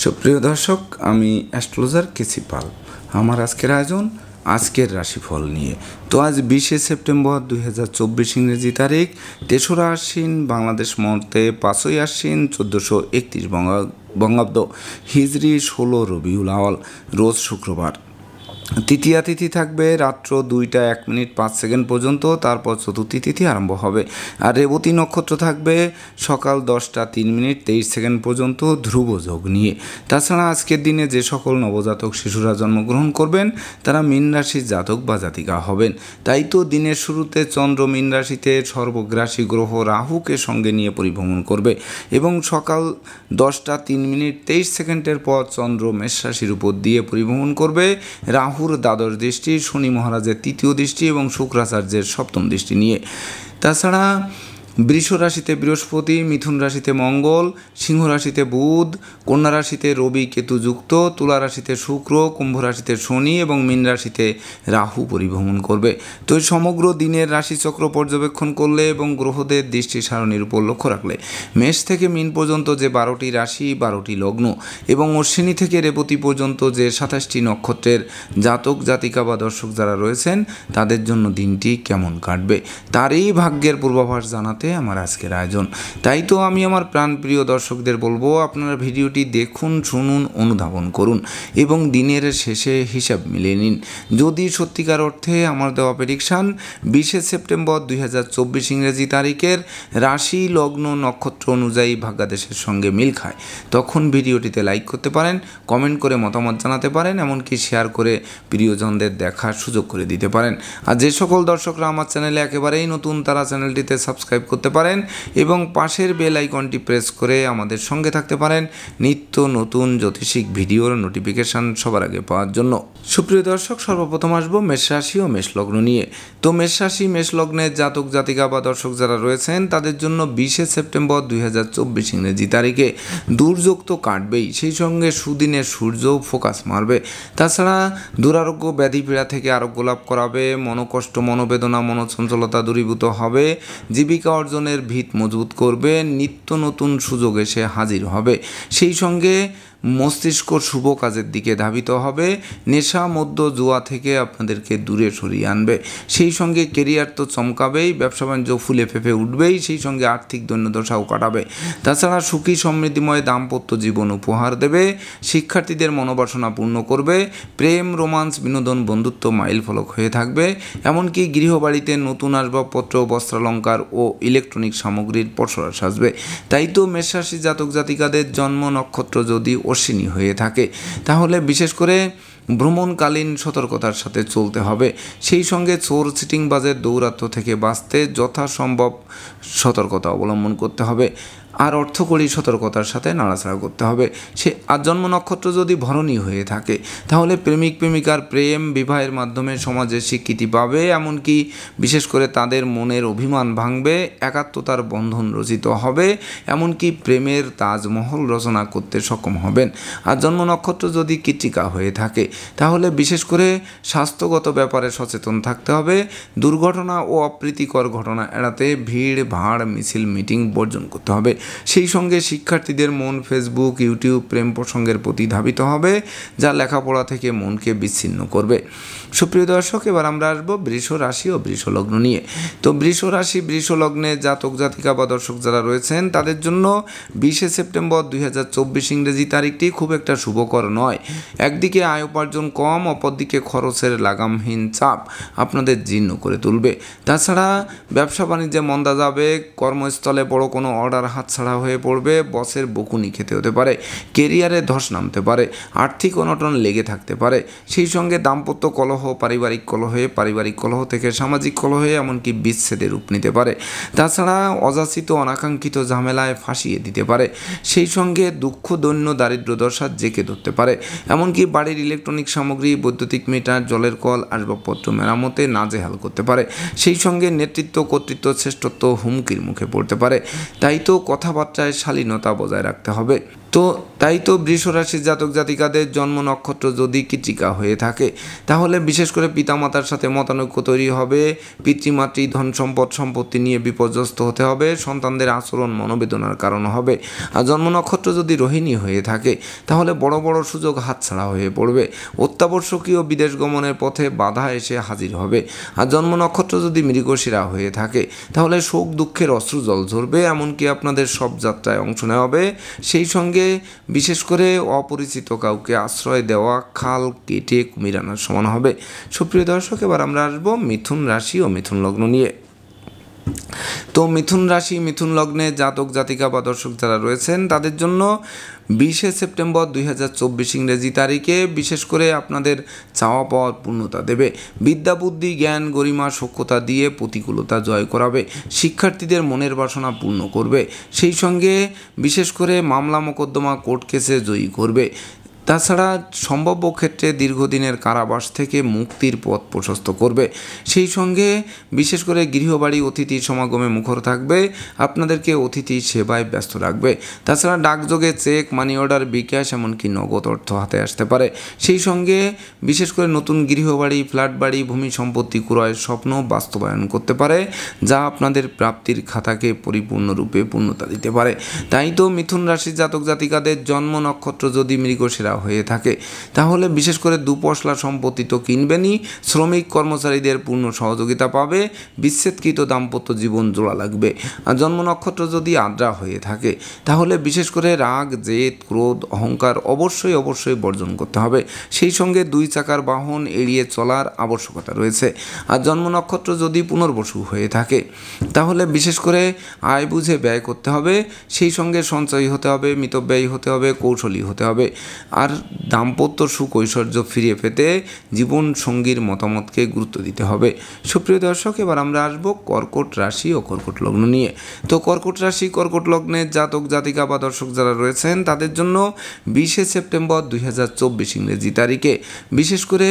সুপ্রিয় দর্শক, আমি অ্যাস্ট্রোলজার কেসি পাল। আমার আজকের আয়োজন আজকের রাশিফল নিয়ে। তো আজ 20শে সেপ্টেম্বর 2024 ইংরেজি তারিখ, 3রা আশ্বিন বাংলাদেশ মতে, 5ই আশ্বিন 1431 বঙ্গাব্দ, হিজরি 16 রবিউল আওয়াল, রোজ শুক্রবার। তৃতীয়া তিথি থাকবে রাত্র 2টা 1 মিনিট 5 সেকেন্ড পর্যন্ত, তারপর চতুর্থী তিথি আরম্ভ হবে। আর রেবতী নক্ষত্র থাকবে সকাল 10টা 3 মিনিট 23 সেকেন্ড পর্যন্ত ধ্রুব যোগ নিয়ে। তাছাড়া আজকের দিনে যে সকল নবজাতক শিশুরা জন্মগ্রহণ করবেন তারা মীন রাশির জাতক বা জাতিকা হবেন। তাই তো দিনের শুরুতে চন্দ্র মীন রাশিতে সর্বগ্রাসী গ্রহ রাহুকে সঙ্গে নিয়ে পরিভ্রমণ করবে এবং সকাল 10টা 3 মিনিট 23 সেকেন্ডের পর চন্দ্র মেষ রাশির উপর দিয়ে পরিভ্রমণ করবে। রাহুর দ্বাদশ দৃষ্টি, শনি মহারাজের তৃতীয় দৃষ্টি এবং শুক্রাচার্যের সপ্তম দৃষ্টি নিয়ে। তাছাড়া বৃষ রাশিতে বৃহস্পতি, মিথুন রাশিতে মঙ্গল, সিংহ রাশিতে বুধ, কন্যা রাশিতে রবি কেতু যুক্ত, তুলা রাশিতে শুক্র, কুম্ভ রাশিতে শনি এবং মীন রাশিতে রাহু পরিভ্রমণ করবে। তো এই সমগ্র দিনের রাশিচক্র পর্যবেক্ষণ করলে এবং গ্রহদের দৃষ্টি সারণীর উপর লক্ষ্য রাখলে মেষ থেকে মীন পর্যন্ত যে 12টি রাশি, 12টি লগ্ন এবং অশ্বিনী থেকে রেবতী পর্যন্ত যে 27টি নক্ষত্রের জাতক জাতিকা বা দর্শক যারা রয়েছেন তাদের জন্য দিনটি কেমন কাটবে তারই ভাগ্যের পূর্বাভাস জানাতে আমার আজকের আয়োজন। তাই তো আমি আমার প্রাণপ্রিয় দর্শকদের বলবো, আপনারা ভিডিওটি দেখুন, শুনুন, অনুধাবন করুন এবং দিনের শেষে হিসাব মিলিয়ে নিন। যদি সত্যিকার অর্থে আমার দেওয়া প্রেডিকশান 20শে সেপ্টেম্বর 2024 ইংরেজি তারিখের রাশি, লগ্ন, নক্ষত্র অনুযায়ী ভাগ্যাদেশের সঙ্গে মিল খায় তখন ভিডিওটিতে লাইক করতে পারেন, কমেন্ট করে মতামত জানাতে পারেন, এমনকি শেয়ার করে প্রিয়জনদের দেখার সুযোগ করে দিতে পারেন। আর যে সকল দর্শকরা আমার চ্যানেলে একেবারেই নতুন তারা চ্যানেলটিতে সাবস্ক্রাইব করতে পারেন এবং পাশের বেল আইকনটি প্রেস করে আমাদের সঙ্গে থাকতে পারেন নিত্য নতুন জ্যোতিষিক ভিডিওর নোটিফিকেশান সবার আগে পাওয়ার জন্য। সুপ্রিয় দর্শক, সর্বপ্রথম আসবো মেষ রাশি ও মেষ লগ্ন নিয়ে। তো মেষ রাশি মেষ লগ্নের জাতক জাতিকা বা দর্শক যারা রয়েছেন তাদের জন্য 20শে সেপ্টেম্বর 2024 ইংরেজি তারিখে দুর্যোগ তো কাটবেই, সেই সঙ্গে সুদিনে সূর্য ফোকাস মারবে। তাছাড়া দুরারোগ্য ব্যাধি পীড়া থেকে আরোগ্য লাভ করাবে, মনোকষ্ট, মনোবেদনা, মনোচঞ্চলতা দূরীভূত হবে, জীবিকা অর্জনের ভিত মজবুত করবে, নিত্য নতুন সুযোগ এসে হাজির হবে। সেই সঙ্গে মস্তিষ্ক শুভ কাজের দিকে ধাবিত হবে, নেশা মদ্য জুয়া থেকে আপনাদেরকে দূরে সরিয়ে আনবে। সেই সঙ্গে কেরিয়ার তো চমকাবেই, ব্যবসা বাণিজ্য ফুলে ফেঁপে উঠবেই, সেই সঙ্গে আর্থিক দৈন্যদশাও কাটাবে। তাছাড়া সুখী সমৃদ্ধিময় দাম্পত্য জীবন উপহার দেবে, শিক্ষার্থীদের মনোবাসনা পূর্ণ করবে, প্রেম, রোমান্স, বিনোদন, বন্ধুত্ব মাইল ফলক হয়ে থাকবে। এমনকি গৃহবাড়িতে নতুন আসবাবপত্র, বস্ত্রালঙ্কার ও ইলেকট্রনিক সামগ্রীর পসরা সাজবে। তাই তো মেষরাশি জাতক জাতিকাদের জন্ম নক্ষত্র যদি অশ্বিনী হয়ে থাকে তাহলে বিশেষ করে ভ্রমণকালীন সতর্কতার সাথে চলতে হবে। সেই সঙ্গে চোর চিটিংবাজের দৌরাত্ম্য থেকে বাঁচতে যথাসম্ভব সতর্কতা অবলম্বন করতে হবে আর অর্থকরী সতর্কতার সাথে নাড়াচাড়া করতে হবে। সে আর জন্ম নক্ষত্র যদি ভরণী হয়ে থাকে তাহলে প্রেমিক প্রেমিকার প্রেম বিবাহের মাধ্যমে সমাজে স্বীকৃতি পাবে, এমনকি বিশেষ করে তাদের মনের অভিমান ভাঙবে, একাত্মতার বন্ধন রচিত হবে, এমনকি প্রেমের তাজমহল রচনা করতে সক্ষম হবেন। আর জন্ম নক্ষত্র যদি কৃত্তিকা হয়ে থাকে তাহলে বিশেষ করে স্বাস্থ্যগত ব্যাপারে সচেতন থাকতে হবে, দুর্ঘটনা ও অপ্রীতিকর ঘটনা এড়াতে ভিড় ভাড় মিছিল মিটিং বর্জন করতে হবে। সেই সঙ্গে শিক্ষার্থীদের মন ফেসবুক, ইউটিউব, প্রেম প্রসঙ্গের প্রতি ধাবিত হবে যা লেখাপড়া থেকে মনকে বিচ্ছিন্ন করবে। সুপ্রিয় দর্শক, এবার আমরা আসবো বৃষ রাশি ও বৃষ লগ্ন নিয়ে। তো বৃষ রাশি বৃষ লগ্নে জাতক জাতিকা বা দর্শক যারা রয়েছেন তাদের জন্য 20শে সেপ্টেম্বর 2024 ইংরেজি তারিখটি খুব একটা শুভকর নয়। একদিকে আয় উপার্জন কম, অপরদিকে খরচের লাগামহীন চাপ আপনাদের জীর্ণ করে তুলবে। তাছাড়া ব্যবসা বাণিজ্যে মন্দা যাবে, কর্মস্থলে বড় কোনো অর্ডার হাতছাড়া হয়ে পড়বে, বসের বকুনি খেতে হতে পারে, কেরিয়ারে ধস নামতে পারে, আর্থিক অনটন লেগে থাকতে পারে। সেই সঙ্গে দাম্পত্য কলহ, পারিবারিক কলহ থেকে সামাজিক কলহে এমনকি বিচ্ছেদের রূপ নিতে পারে। তাছাড়া অযাচিত অনাকাঙ্ক্ষিত ঝামেলায় ফাঁসিয়ে দিতে পারে। সেই সঙ্গে দুঃখ, দৈন্য, দারিদ্র দশা জেঁকে ধরতে পারে, এমনকি বাড়ির ইলেকট্রনিক সামগ্রী, বৈদ্যুতিক মিটার, জলের কল, আসবাবপত্র মেরামতে নাজেহাল করতে পারে। সেই সঙ্গে নেতৃত্ব, কর্তৃত্ব, শ্রেষ্ঠত্ব হুমকির মুখে পড়তে পারে। তাই তো কথাবার্তায় শালীনতা বজায় রাখতে হবে। তো তাই তো বৃষ রাশির জাতক জাতিকাদের জন্ম নক্ষত্র যদি কৃত্তিকা হয়ে থাকে তাহলে বিশেষ করে পিতামাতার সাথে মতানৈক্য তৈরি হবে, পিতৃমাতৃ ধন সম্পত্তি নিয়ে বিপর্যস্ত হতে হবে, সন্তানদের আচরণ মনোবেদনার কারণ হবে। আর জন্ম নক্ষত্র যদি রোহিণী হয়ে থাকে তাহলে বড় বড় সুযোগ হাতছাড়া হয়ে পড়বে, অত্যাবশ্যকীয় বিদেশ গমনের পথে বাধা এসে হাজির হবে। আর জন্ম নক্ষত্র যদি মৃগশিরা হয়ে থাকে তাহলে শোক দুঃখের অশ্রু জল ঝরবে, এমনকি আপনাদের সব যাত্রায় অংশ নেওয়া হবে। সেই সঙ্গে বিশেষ করে অপরিচিত কাউকে আশ্রয় দেওয়া খাল কেটে কুমির আনার সমান হবে। সুপ্রিয় দর্শক, এবার আমরা আসবো মিথুন রাশি ও মিথুন লগ্ন নিয়ে। তো মিথুন রাশি মিথুন লগ্নে জাতক জাতিকা বা দর্শক যারা রয়েছেন তাদের জন্য 20 সেপ্টেম্বর 2024 ইংরেজি তারিখে বিশেষ করে আপনাদের চাওয়া পাওয়ার পূর্ণতা দেবে, বিদ্যা বুদ্ধি জ্ঞান গরিমা সক্ষতা দিয়ে প্রতিকূলতা জয় করাবে, শিক্ষার্থীদের মনের বাসনা পূর্ণ করবে, সেই সঙ্গে বিশেষ করে মামলা মোকদ্দমা কোর্ট কেসে জয়ী করবে। তাছাড়া সম্ভাব্য ক্ষেত্রে দীর্ঘদিনের কারাবাস থেকে মুক্তির পথ প্রশস্ত করবে। সেই সঙ্গে বিশেষ করে গৃহবাড়ি অতিথি সমাগমে মুখর থাকবে, আপনাদেরকে অতিথি সেবায় ব্যস্ত রাখবে। তাছাড়া ডাকযোগে চেক মানি অর্ডার বিকাশ এমনকি নগদ অর্থ হাতে আসতে পারে। সেই সঙ্গে বিশেষ করে নতুন গৃহবাড়ি ফ্ল্যাট বাড়ি ভূমি সম্পত্তি ক্রয়ের স্বপ্ন বাস্তবায়ন করতে পারে, যা আপনাদের প্রাপ্তির খাতাকে পরিপূর্ণরূপে পূর্ণতা দিতে পারে। তাই তো মিথুন রাশির জাতক জাতিকাদের জন্ম নক্ষত্র যদি মৃগশিরা হয়ে থাকে তাহলে বিশেষ করে দুপশলা সম্পত্তি তো কিনবেনই, শ্রমিক কর্মচারীদের পূর্ণ সহযোগিতা পাবে, বিচ্ছেদকৃত দাম্পত্য জীবন জোড়া লাগবে। আর জন্ম নক্ষত্র যদি আদ্রা হয়ে থাকে তাহলে বিশেষ করে রাগ জেদ ক্রোধ অহংকার অবশ্যই বর্জন করতে হবে। সেই সঙ্গে 2 চাকার বাহন এড়িয়ে চলার আবশ্যকতা রয়েছে। আর জন্ম নক্ষত্র যদি পুনর্বসু হয়ে থাকে তাহলে বিশেষ করে আয় বুঝে ব্যয় করতে হবে, সেই সঙ্গে সঞ্চয়ী হতে হবে, মিতব্যয়ী হতে হবে, কৌশলী হতে হবে। আর দাম্পত্য সুখ ঐশ্বর্য ফিরিয়ে পেতে জীবন সঙ্গীর মতামতকে গুরুত্ব দিতে হবে। সুপ্রিয় দর্শক, এবার আমরা আসব কর্কট রাশি ও কর্কট লগ্ন নিয়ে। তো কর্কট রাশি কর্কট লগ্নের জাতক জাতিকা বা দর্শক যারা রয়েছেন তাদের জন্য 20 সেপ্টেম্বর 2024 ইংরেজি তারিখে বিশেষ করে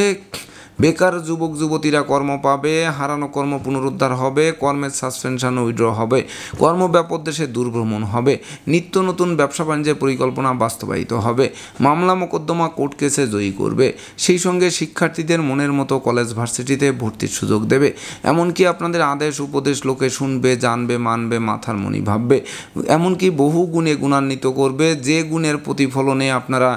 বেকার যুবক যুবতীরা কর্ম পাবে, হারানো কর্ম পুনরুদ্ধার হবে, কর্মের সাসপেনশন উইথড্র হবে, কর্মব্যাপক দেশে দূরভ্রমণ হবে, নিত্য নতুন ব্যবসা বাণিজ্যের পরিকল্পনা বাস্তবায়িত হবে, মামলা মোকদ্দমা কোর্ট কেসে জয়ী করবে, সেই সঙ্গে শিক্ষার্থীদের মনের মতো কলেজ ভার্সিটিতে ভর্তির সুযোগ দেবে, এমনকি আপনাদের আদেশ উপদেশ লোকে শুনবে জানবে মানবে মাথার মণি ভাববে, এমনকি বহু গুণে গুণান্বিত করবে, যে গুণের প্রতিফলনে আপনারা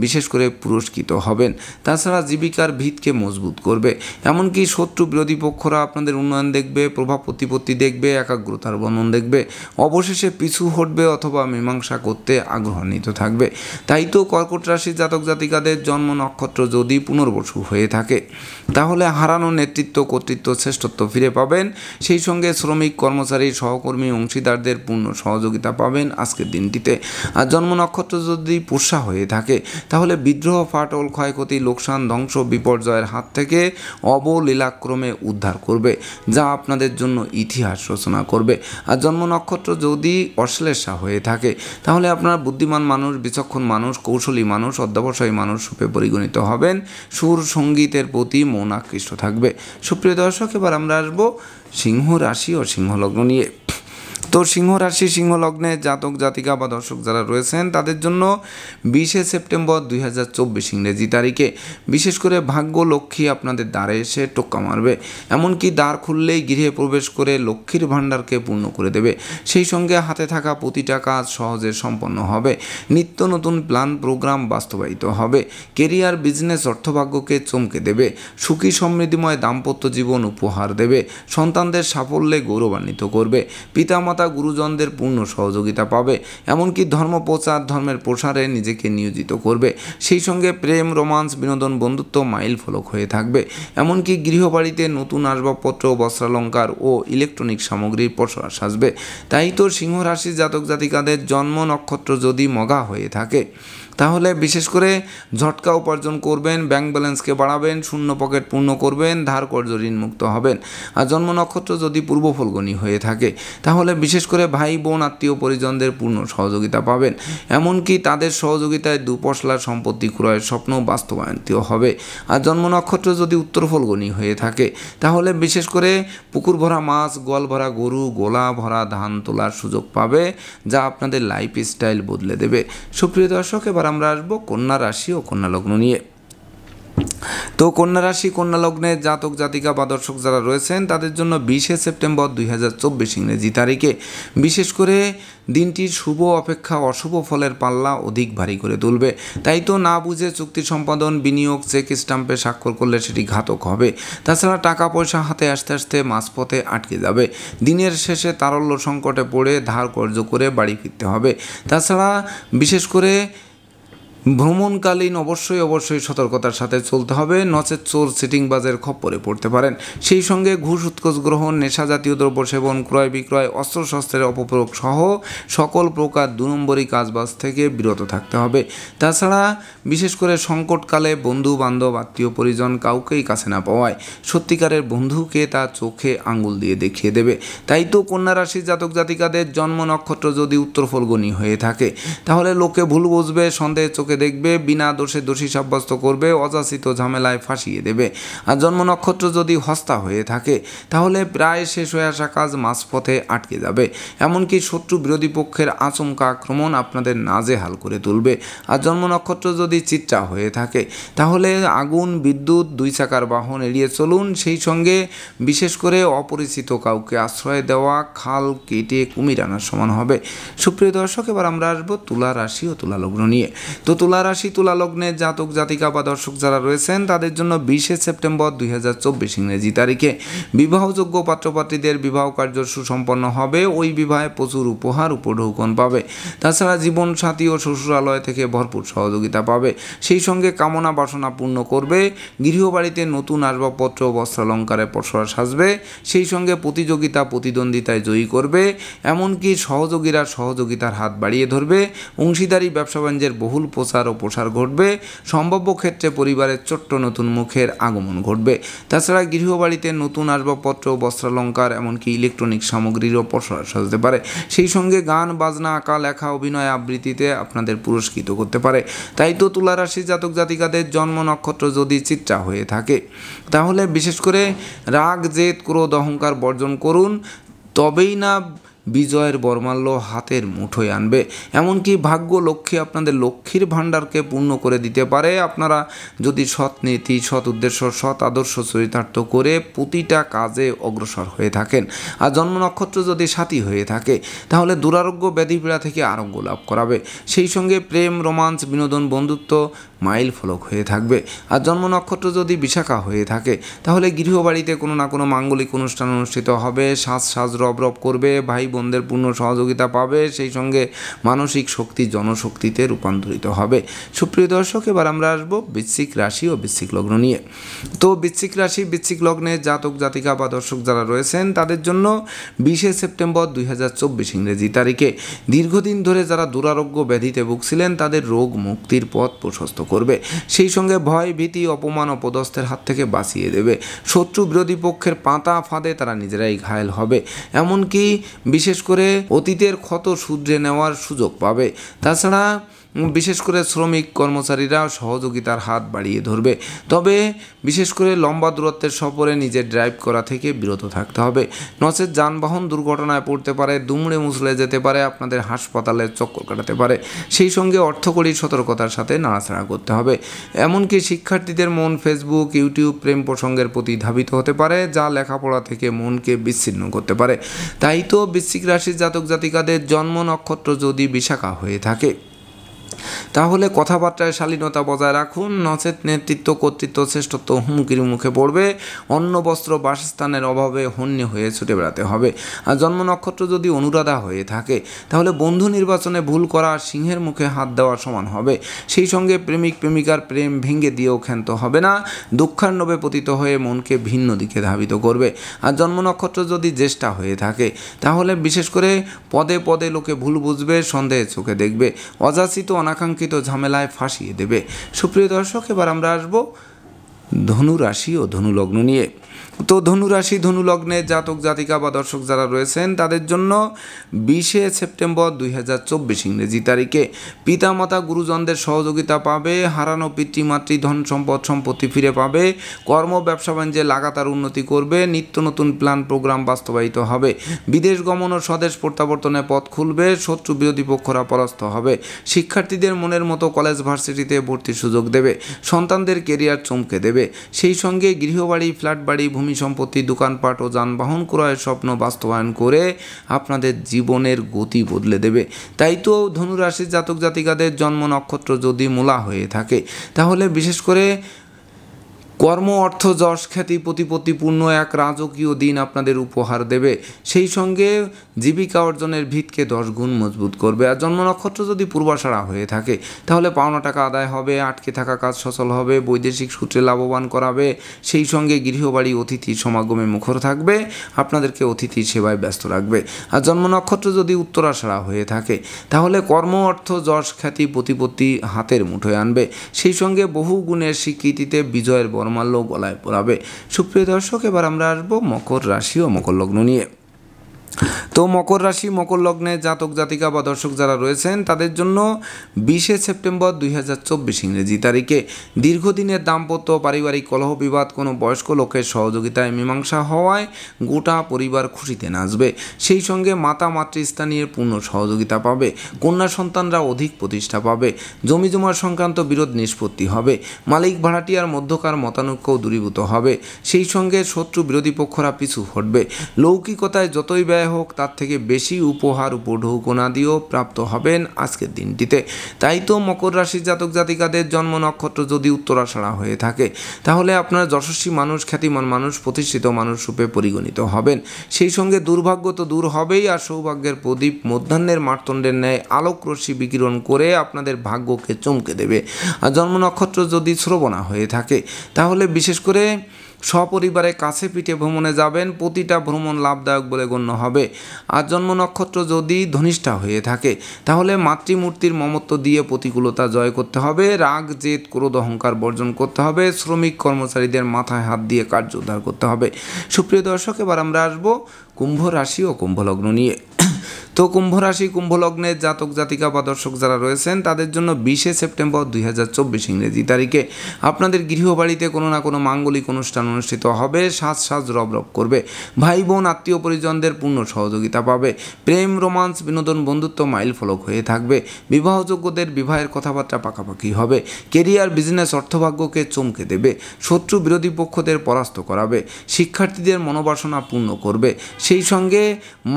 বিশেষ করে পুরস্কৃত হবেন। তাছাড়া জীবিকার ভিতকে মজবুত করবে, এমনকি শত্রু বিরোধী পক্ষরা আপনাদের উন্নয়ন দেখবে, প্রভাব প্রতিপত্তি দেখবে, একাগ্রতার বর্ণন দেখবে, অবশেষে পিছু হটবে অথবা মীমাংসা করতে আগ্রহান্বিত থাকবে। তাই তো কর্কট রাশির জাতক জাতিকাদের জন্ম নক্ষত্র যদি পুনর্বসু হয়ে থাকে তাহলে হারানো নেতৃত্ব কর্তৃত্ব শ্রেষ্ঠত্ব ফিরে পাবেন, সেই সঙ্গে শ্রমিক কর্মচারী সহকর্মী অংশীদারদের পূর্ণ সহযোগিতা পাবেন আজকের দিনটিতে। আর জন্ম নক্ষত্র যদি পুষ্যা হয়ে থাকে তাহলে বিদ্রোহ ফাটল ক্ষয়ক্ষতি লোকসান ধ্বংস বিপর্যয়ের হাত থেকে অবলীলাক্রমে উদ্ধার করবে, যা আপনাদের জন্য ইতিহাস রচনা করবে। আর জন্ম নক্ষত্র যদি অশ্লেষা হয়ে থাকে তাহলে আপনার বুদ্ধিমান মানুষ বিচক্ষণ মানুষ কৌশলী মানুষ অধ্যবসায়ী মানুষ রূপে পরিগণিত হবেন, সুর সঙ্গীতের প্রতি মন আকৃষ্ট থাকবে। সুপ্রিয় দর্শক, এবার আমরা আসবো সিংহ রাশি ও সিংহ লগ্ন নিয়ে। তো সিংহ রাশি সিংহ লগ্নে জাতক জাতিকা বা দর্শক যারা রয়েছেন তাদের জন্য 20 সেপ্টেম্বর 2024 ইংরেজি তারিখে বিশেষ করে ভাগ্য লক্ষ্মী আপনাদের দ্বারে এসে টোক্কা মারবে, এমনকি দ্বার খুললেই গৃহে প্রবেশ করে লক্ষ্মীর ভাণ্ডারকে পূর্ণ করে দেবে। সেই সঙ্গে হাতে থাকা প্রতিটা কাজ সহজে সম্পন্ন হবে, নিত্য নতুন প্ল্যান প্রোগ্রাম বাস্তবায়িত হবে, কেরিয়ার বিজনেস অর্থভাগ্যকে চমকে দেবে, সুখী সমৃদ্ধিময় দাম্পত্য জীবন উপহার দেবে, সন্তানদের সাফল্যে গৌরবান্বিত করবে, পিতামাতা গুরুজনদের পূর্ণ সহযোগিতা পাবে, এমনকি ধর্ম প্রচার ধর্মের প্রসারে নিজেকে নিয়োজিত করবে। সেই সঙ্গে প্রেম রোমান্স বিনোদন বন্ধুত্ব মাইল ফলক হয়ে থাকবে, এমনকি গৃহবাড়িতে নতুন আসবাবপত্র বস্ত্রালঙ্কার ও ইলেকট্রনিক সামগ্রীর প্রসার আসবে। তাই তো সিংহ রাশির জাতক জাতিকাদের জন্ম নক্ষত্র যদি মগা হয়ে থাকে তাহলে বিশেষ করে ঝটকা উপার্জন করবেন, ব্যাংক ব্যালেন্সকে বাড়াবেন, শূন্য পকেট পূর্ণ করবেন, ধার কর্জ ঋণমুক্ত হবেন। আর জন্ম নক্ষত্র যদি পূর্ব ফলগুনি হয়ে থাকে তাহলে বিশেষ করে ভাই বোন আত্মীয় পরিজনদের পূর্ণ সহযোগিতা পাবেন, এমনকি তাদের সহযোগিতায় দুপশলার সম্পত্তি ক্রয়ের স্বপ্ন বাস্তবায়িত হবে। আর জন্ম নক্ষত্র যদি উত্তর ফলগুনি হয়ে থাকে তাহলে বিশেষ করে পুকুর ভরা মাছ, গোয়াল ভরা গরু, গোলা ভরা ধান তোলার সুযোগ পাবে, যা আপনাদের লাইফ স্টাইল বদলে দেবে। সুপ্রিয় দর্শক, এবার আমরা আসবো কন্যা রাশি ও কন্যা লগ্ন নিয়ে। তো কন্যা রাশি কন্যা লগ্নের জাতক জাতিকা বা দর্শক যারা রয়েছেন তাদের জন্য 20শে সেপ্টেম্বর 2024 ইংরেজি তারিখে বিশেষ করে দিনটির শুভ অপেক্ষা অশুভ ফলের পাল্লা অধিক ভারী করে তুলবে। তাই তো না বুঝে চুক্তি সম্পাদন, বিনিয়োগ, চেক স্টাম্পে স্বাক্ষর করলে সেটি ঘাতক হবে। তাছাড়া টাকা পয়সা হাতে আসতে আসতে মাঝপথে আটকে যাবে। দিনের শেষে তারল্য সংকটে পড়ে ধার কর্জ করে বাড়ি ফিরতে হবে। তাছাড়া বিশেষ করে ভ্রমণকালীন অবশ্যই সতর্কতার সাথে চলতে হবে, নচেত চোর সিটিংবাজের খপ্পরে পড়তে পারেন। সেই সঙ্গে ঘুষ উৎকোচ গ্রহণ, নেশা জাতীয় দ্রব্য সেবন, ক্রয় বিক্রয়, অস্ত্রশস্ত্রের অপপ্রয়োগ সহ সকল প্রকার 2 নম্বরী কাজবাজ থেকে বিরত থাকতে হবে। তাছাড়া বিশেষ করে সংকটকালে বন্ধু বান্ধব আত্মীয় পরিজন কাউকেই কাছে না পাওয়ায় সত্যিকারের বন্ধুকে তার চোখে আঙ্গুল দিয়ে দেখিয়ে দেবে। তাই তো কন্যা রাশির জাতক জাতিকাদের জন্ম নক্ষত্র যদি উত্তর ফলগুনি হয়ে থাকে তাহলে লোকে ভুল বুঝবে, সন্দেহের চোখে দেখবে, বিনা দোষে দোষী সাব্যস্ত করবে, অযাচিত ঝামেলায় ফাঁসিয়ে দেবে। আর জন্ম নক্ষত্র যদি হস্তা হয়ে থাকে তাহলে প্রায় শেষ হয়ে আসা কাজ মাঝপথে আটকে যাবে, এমনকি শত্রু বিরোধী পক্ষের আচমকা আক্রমণ আপনাদের নাজেহাল করে তুলবে। আর জন্ম নক্ষত্র যদি চিত্রা হয়ে থাকে তাহলে আগুন, বিদ্যুৎ, 2 চাকার বাহন এড়িয়ে চলুন। সেই সঙ্গে বিশেষ করে অপরিচিত কাউকে আশ্রয় দেওয়া খাল কেটে কুমির আনার সমান হবে। সুপ্রিয় দর্শক, এবার আমরা আসবো তুলা রাশি ও তুলা লগ্ন নিয়ে। তো তুলা রাশি তুলা লগ্নের জাতক জাতিকা বা দর্শক যারা রয়েছেন তাদের জন্য 20শে সেপ্টেম্বর 2024 ইংরেজি তারিখে বিবাহযোগ্য পাত্রপাত্রীদের বিবাহ কার্য সুসম্পন্ন হবে। ওই বিবাহে প্রচুর উপহার উপঢৌকন পাবে। তাছাড়া জীবন সাথী ও শ্বশুরালয় থেকে ভরপুর সহযোগিতা পাবে। সেই সঙ্গে কামনা বাসনা পূর্ণ করবে। গৃহবাড়িতে নতুন আসবাবপত্র বস্ত্রালঙ্কারে পসরা সাজবে। সেই সঙ্গে প্রতিযোগিতা প্রতিদ্বন্দ্বিতায় জয়ী করবে, এমনকি সহযোগীরা সহযোগিতার হাত বাড়িয়ে ধরবে। অংশীদারি ব্যবসা বাণিজ্যের বহুল প্রচার ও প্রসার ঘটবে। সম্ভাব্য ক্ষেত্রে পরিবারের ছোট্ট নতুন মুখের আগমন ঘটবে। তাছাড়া গৃহবাড়িতে নতুন আসবাবপত্র, বস্ত্রালঙ্কার, এমনকি ইলেকট্রনিক সামগ্রীরও পসরা সাজতে পারে। সেই সঙ্গে গান বাজনা, আঁকা লেখা, অভিনয় আবৃত্তিতে আপনাদের পুরস্কৃত করতে পারে। তাই তো তুলা রাশির জাতক জাতিকাদের জন্ম নক্ষত্র যদি চিত্রা হয়ে থাকে তাহলে বিশেষ করে রাগ, জেদ, ক্রোধ, অহংকার বর্জন করুন, তবেই না বিজয়ের বর্মাল্য হাতের মুঠোয় আনবে। এমনকি ভাগ্য লক্ষ্মী আপনাদের লক্ষ্মীর ভাণ্ডারকে পূর্ণ করে দিতে পারে আপনারা যদি সৎ নীতি, সৎ উদ্দেশ্য, সৎ আদর্শ চরিতার্থ করে প্রতিটা কাজে অগ্রসর হয়ে থাকেন। আর জন্ম নক্ষত্র যদি সাথী হয়ে থাকে তাহলে দুরারোগ্য ব্যাধিপীড়া থেকে আরোগ্য লাভ করাবে। সেই সঙ্গে প্রেম, রোমান্স, বিনোদন, বন্ধুত্ব মাইল ফলক হয়ে থাকবে। আর জন্ম নক্ষত্র যদি বিশাখা হয়ে থাকে তাহলে গৃহবাড়িতে কোনো না কোনো মাঙ্গলিক অনুষ্ঠান অনুষ্ঠিত হবে। সাজ রব করবে, ভাই বোনদের পূর্ণ সহযোগিতা পাবে। সেই সঙ্গে মানসিক শক্তি জনশক্তিতে রূপান্তরিত হবে। সুপ্রিয় দর্শক, এবার আমরা আসবো বৃশ্চিক রাশি ও বৃশ্চিক লগ্ন নিয়ে। তো বৃশ্চিক রাশি বৃশ্চিক লগ্নের জাতক জাতিকা বা দর্শক যারা রয়েছেন তাদের জন্য 20শে সেপ্টেম্বর 2024 ইংরেজি তারিখে দীর্ঘদিন ধরে যারা দুরারোগ্য ব্যাধিতে ভুগছিলেন তাদের রোগ মুক্তির পথ প্রশস্ত করবে। সেই সঙ্গে ভয়, ভীতি, অপমান, অপদস্থের হাত থেকে বাঁচিয়ে দেবে। শত্রু বিরোধী পক্ষের পাতা ফাঁদে তারা নিজেরাই ঘায়েল হবে। এমনকি বিশেষ করে অতীতের ক্ষত শুধরে নেওয়ার সুযোগ পাবে। তাছাড়া বিশেষ করে শ্রমিক কর্মচারীরা সহযোগিতার হাত বাড়িয়ে ধরবে। তবে বিশেষ করে লম্বা দূরত্বের সফরে নিজের ড্রাইভ করা থেকে বিরত থাকতে হবে, নচেত যানবাহন দুর্ঘটনায় পড়তে পারে, দুমড়ে মুচড়ে যেতে পারে, আপনাদের হাসপাতালের চক্কর কাটাতে পারে। সেই সঙ্গে অর্থকরী সতর্কতার সাথে নাড়াচাড়া করতে হবে। এমনকি শিক্ষার্থীদের মন ফেসবুক, ইউটিউব, প্রেম প্রসঙ্গের প্রতি ধাবিত হতে পারে, যা লেখাপড়া থেকে মনকে বিচ্ছিন্ন করতে পারে। তাই তো বৃশ্চিক রাশির জাতক জাতিকাদের জন্ম নক্ষত্র যদি বিশাখা হয়ে থাকে তাহলে কথাবার্তায় শালীনতা বজায় রাখুন, নচেত নেতৃত্ব, কর্তৃত্ব, শ্রেষ্ঠত্ব হুমকির মুখে পড়বে। অন্ন, বস্ত্র, বাসস্থানের অভাবে হন্যে হয়ে ছুটে বেড়াতে হবে। আর জন্ম নক্ষত্র যদি অনুরাধা হয়ে থাকে তাহলে বন্ধু নির্বাচনে ভুল করা সিংহের মুখে হাত দেওয়ার সমান হবে। সেই সঙ্গে প্রেমিক প্রেমিকার প্রেম ভেঙে দিয়েও ক্ষান্ত হবে না, দুঃখার্ণবে পতিত হয়ে মনকে ভিন্ন দিকে ধাবিত করবে। আর জন্ম নক্ষত্র যদি জ্যেষ্ঠা হয়ে থাকে তাহলে বিশেষ করে পদে পদে লোকে ভুল বুঝবে, সন্দেহের চোখে দেখবে। অযাচিত অনাকাঙ্ক্ষিত অনাকাঙ্ক্ষিত ঝামেলায় ফাঁসিয়ে দেবে। সুপ্রিয় দর্শক, এবার আমরা আসবো ধনু রাশি ও ধনু লগ্ন নিয়ে। তো ধনু রাশি ধনু লগ্নে জাতক জাতিকা বা দর্শক যারা রয়েছেন তাদের জন্য 20শে সেপ্টেম্বর 2024 ইংরেজি তারিখে পিতামাতা গুরুজনদের সহযোগিতা পাবে, হারানো পিতৃমাতৃ ধন সম্পদ সম্পত্তি ফিরে পাবে, কর্ম ব্যবসা বাণিজ্যে লাগাতার উন্নতি করবে, নিত্য নতুন প্ল্যান প্রোগ্রাম বাস্তবায়িত হবে, বিদেশ গমন ও স্বদেশ প্রত্যাবর্তনের পথ খুলবে, শত্রু বিরোধী পক্ষরা পরাস্ত হবে, শিক্ষার্থীদের মনের মতো কলেজ ভার্সিটিতে ভর্তির সুযোগ দেবে, সন্তানদের কেরিয়ার চমকে দেবে, সেই সঙ্গে গৃহবাড়ি ফ্ল্যাট বাড়ি ভূমি সম্পত্তি দোকানপাট ও যানবাহন ক্রয়ের স্বপ্ন বাস্তবায়ন করে আপনাদের জীবনের গতি বদলে দেবে। তাই তো ধনুরাশির জাতক জাতিকাদের জন্ম নক্ষত্র যদি মূলা হয়ে থাকে তাহলে বিশেষ করে কর্ম অর্থ যশ খ্যাতি প্রতিপত্তিপূর্ণ এক রাজকীয় দিন আপনাদের উপহার দেবে, সেই সঙ্গে জীবিকা অর্জনের ভিতকে 10 গুণ মজবুত করবে। আর জন্ম নক্ষত্র যদি পূর্বাষাঢ়া হয়ে থাকে তাহলে পাওনা টাকা আদায় হবে, আটকে থাকা কাজ সচল হবে, বৈদেশিক সূত্রে লাভবান করাবে, সেই সঙ্গে গৃহবাড়ি অতিথি সমাগমে মুখর থাকবে, আপনাদেরকে অতিথি সেবায় ব্যস্ত রাখবে। আর জন্ম নক্ষত্র যদি উত্তরাষাঢ়া হয়ে থাকে তাহলে কর্ম অর্থ যশ খ্যাতি প্রতিপত্তি হাতের মুঠোয় আনবে, সেই সঙ্গে বহু গুণের স্বীকৃতিতে বিজয়ের বর্মাল্য গলায় পড়াবে। সুপ্রিয় দর্শক, এবার আমরা আসবো মকর রাশি ও মকর লগ্ন নিয়ে। তো মকর রাশি মকর লগ্নে জাতক জাতিকা বা দর্শক যারা রয়েছেন তাদের জন্য 20শে সেপ্টেম্বর 2024 ইংরেজি তারিখে দীর্ঘদিনের দাম্পত্য পারিবারিক কলহ বিবাদ কোনো বয়স্ক লোকের সহযোগিতায় মীমাংসা হওয়ায় গোটা পরিবার খুশিতে নাচবে, সেই সঙ্গে মাতা মাতৃস্থানীয় পূর্ণ সহযোগিতা পাবে, কন্যা সন্তানরা অধিক প্রতিষ্ঠা পাবে, জমি জমা সংক্রান্ত বিরোধ নিষ্পত্তি হবে, মালিক ভাড়াটিয়ার মধ্যকার মতানৈক্যও দূরীভূত হবে, সেই সঙ্গে শত্রু বিরোধী পক্ষরা পিছু হটবে, লৌকিকতায় যতই ব্যয় হোক তার থেকে বেশি উপহার উপঢৌকনা দিয়েও প্রাপ্ত হবেন আজকের দিনটিতে। তাই তো মকর রাশির জাতক জাতিকাদের জন্ম নক্ষত্র যদি উত্তরাষাঢ়া হয়ে থাকে তাহলে আপনার যশস্বী মানুষ খ্যাতিমান মানুষ প্রতিষ্ঠিত মানুষ রূপে পরিগণিত হবেন, সেই সঙ্গে দুর্ভাগ্য তো দূর হবেই, আর সৌভাগ্যের প্রদীপ মধ্যাহ্নের মার্তণ্ডের ন্যায় আলোক রশ্মি বিকিরণ করে আপনাদের ভাগ্যকে চমকে দেবে। আর জন্ম নক্ষত্র যদি শ্রবণা হয়ে থাকে তাহলে বিশেষ করে সপরিবারে কাছে পিঠে ভ্রমণে যাবেন, প্রতিটা ভ্রমণ লাভদায়ক বলে গণ্য হবে। আর জন্ম নক্ষত্র যদি ধনিষ্ঠা হয়ে থাকে তাহলে মাতৃমূর্তির মমত্ব দিয়ে প্রতিকূলতা জয় করতে হবে, রাগ জেদ ক্রোধ অহংকার বর্জন করতে হবে, শ্রমিক কর্মচারীদের মাথায় হাত দিয়ে কার্য উদ্ধার করতে হবে। সুপ্রিয় দর্শক, এবার আমরা আসবো কুম্ভ রাশি ও কুম্ভ লগ্ন নিয়ে। তো কুম্ভ রাশি কুম্ভ লগ্নের জাতক জাতিকা বা দর্শক যারা রয়েছেন তাদের জন্য 20শে সেপ্টেম্বর 2024 ইংরেজি তারিখে আপনাদের গৃহবাড়িতে কোনো না কোনো মাঙ্গলিক অনুষ্ঠান অনুষ্ঠিত হবে, সাজ রব করবে, ভাই বোন আত্মীয় পরিজনদের পূর্ণ সহযোগিতা পাবে, প্রেম রোমান্স বিনোদন বন্ধুত্ব মাইল ফলক হয়ে থাকবে, বিবাহযোগ্যদের বিবাহের কথাবার্তা পাকাপাকি হবে, কেরিয়ার বিজনেস অর্থভাগ্যকে চমকে দেবে, শত্রু বিরোধী পক্ষদের পরাস্ত করাবে, শিক্ষার্থীদের মনোবাসনা পূর্ণ করবে, সেই সঙ্গে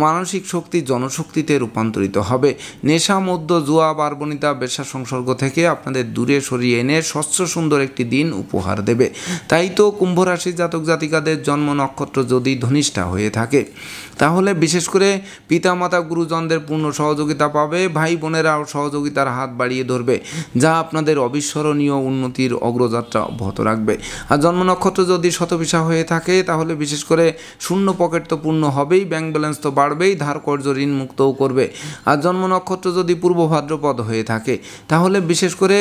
মানসিক শক্তি জনশক্তিতে রূপান্তরিত হবে, নেশা মদ্য জুয়া বারবনিতা বেশ্যা সংসর্গ থেকে আপনাদের দূরে সরিয়ে এনে স্বচ্ছ সুন্দর একটি দিন উপহার দেবে। তাই তো কুম্ভ রাশির জাতক জাতিকাদের জন্ম নক্ষত্র যদি ধনিষ্ঠা হয়ে থাকে তাহলে বিশেষ করে পিতামাতা গুরুজনদের পূর্ণ সহযোগিতা পাবে, ভাই বোনেরাও সহযোগিতার হাত বাড়িয়ে ধরবে, যা আপনাদের অবিস্মরণীয় উন্নতির অগ্রযাত্রা অব্যাহত রাখবে। আর জন্ম নক্ষত্র যদি শতবিশা হয়ে থাকে তাহলে বিশেষ করে শূন্য পকেট তো পূর্ণ হবেই, ব্যাংক ব্যালেন্স তো বাড়বেই, ধার কর্য ঋণ মুক্তও করবে। আর জন্ম নক্ষত্র যদি পূর্ব ভাদ্রপদ হয়ে থাকে তাহলে বিশেষ করে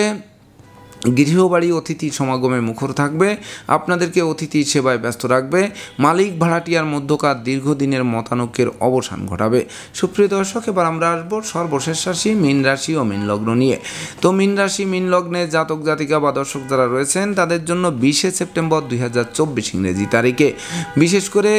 গৃহবাড়ি অতিথি সমাগমে মুখর থাকবে, আপনাদেরকে অতিথি সেবায় ব্যস্ত রাখবে, মালিক ভাড়াটিয়ার মধ্যকার দীর্ঘদিনের মতানৈক্যের অবসান ঘটাবে। সুপ্রিয় দর্শক, এবার আমরা আসবো সর্বশেষ রাশি মীন রাশি ও মীন লগ্ন নিয়ে। তো মীন রাশি মীন লগ্নে জাতক জাতিকা বা দর্শক যারা রয়েছেন তাদের জন্য 20শে সেপ্টেম্বর 2024 ইংরেজি তারিখে বিশেষ করে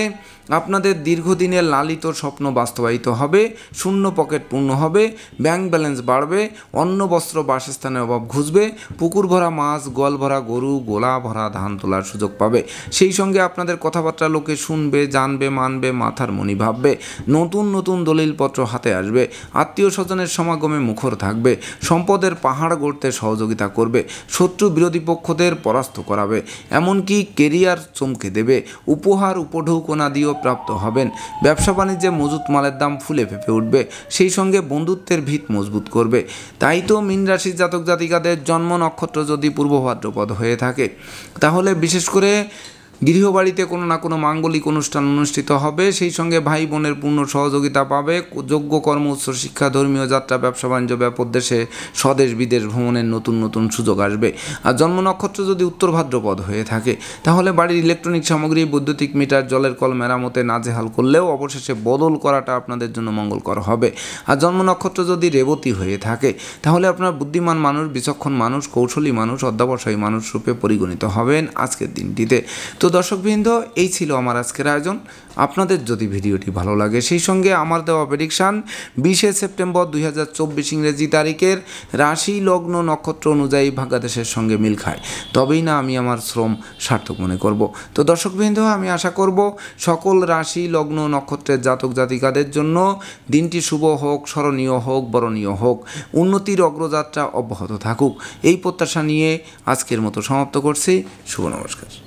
আপনাদের দীর্ঘদিনের লালিত স্বপ্ন বাস্তবায়িত হবে, শূন্য পকেট পূর্ণ হবে, ব্যাংক ব্যালেন্স বাড়বে, অন্ন বস্ত্র বাসস্থানের অভাব ঘুচবে, পুকুর ভরা মাছ গোয়াল ভরা গরু গোলা ভরা ধান তোলার সুযোগ পাবে, সেই সঙ্গে আপনাদের কথাবার্তা লোকে শুনবে জানবে মানবে মাথার মণি ভাববে, নতুন নতুন দলিলপত্র হাতে আসবে, আত্মীয় স্বজনের সমাগমে মুখর থাকবে, সম্পদের পাহাড় গড়তে সহযোগিতা করবে, শত্রু বিরোধী পক্ষদের পরাস্ত করাবে, এমনকি কেরিয়ার চমকে দেবে, উপহার উপঢৌকনা দিয়েও প্রাপ্ত হবেন, ব্যবসা বাণিজ্যে মজুত মালের দাম ফুলে ফেঁপে উঠবে, সেই সঙ্গে বন্ধুত্বের ভিত মজবুত করবে। তাই তো মীন রাশির জাতক জাতিকাদের জন্ম নক্ষত্র যদি পূর্ব ভাদ্রপদ হয়ে থাকে তাহলে বিশেষ করে গৃহবাড়িতে কোনো না কোনো মাঙ্গলিক অনুষ্ঠান অনুষ্ঠিত হবে, সেই সঙ্গে ভাই বোনের পূর্ণ সহযোগিতা পাবে। যোগ্য কর্ম, উচ্চশিক্ষা, ধর্মীয় যাত্রা, ব্যবসা বাণিজ্য, ব্যাপদেশে স্বদেশ বিদেশ ভ্রমণের নতুন নতুন সুযোগ আসবে। আর জন্ম নক্ষত্র যদি উত্তর ভাদ্রপদ হয়ে থাকে তাহলে বাড়ির ইলেকট্রনিক সামগ্রী, বৈদ্যুতিক মিটার, জলের কল মেরামতে নাজেহাল করলেও অবশেষে বদল করাটা আপনাদের জন্য মঙ্গলকর হবে। আর জন্ম নক্ষত্র যদি রেবতী হয়ে থাকে তাহলে আপনার বুদ্ধিমান মানুষ, বিচক্ষণ মানুষ, কৌশলী মানুষ, অধ্যবসায়ী মানুষ রূপে পরিগণিত হবেন আজকের দিনটিতে। তো দর্শকবৃন্দ, এই ছিল আমার আজকের আয়োজন। আপনাদের যদি ভিডিওটি ভালো লাগে সেই সঙ্গে আমার দেওয়া প্রেডিকশান 20শে সেপ্টেম্বর 2024 ইংরেজি তারিখের রাশি, লগ্ন, নক্ষত্র অনুযায়ী ভাগ্যাদেশের সঙ্গে মিল খায়, তবেই না আমি আমার শ্রম সার্থক মনে করব। তো দর্শকবৃন্দ, আমি আশা করব সকল রাশি, লগ্ন, নক্ষত্রের জাতক জাতিকাদের জন্য দিনটি শুভ হোক, স্মরণীয় হোক, বরণীয় হোক, উন্নতির অগ্রযাত্রা অব্যাহত থাকুক, এই প্রত্যাশা নিয়ে আজকের মতো সমাপ্ত করছি। শুভ নমস্কার।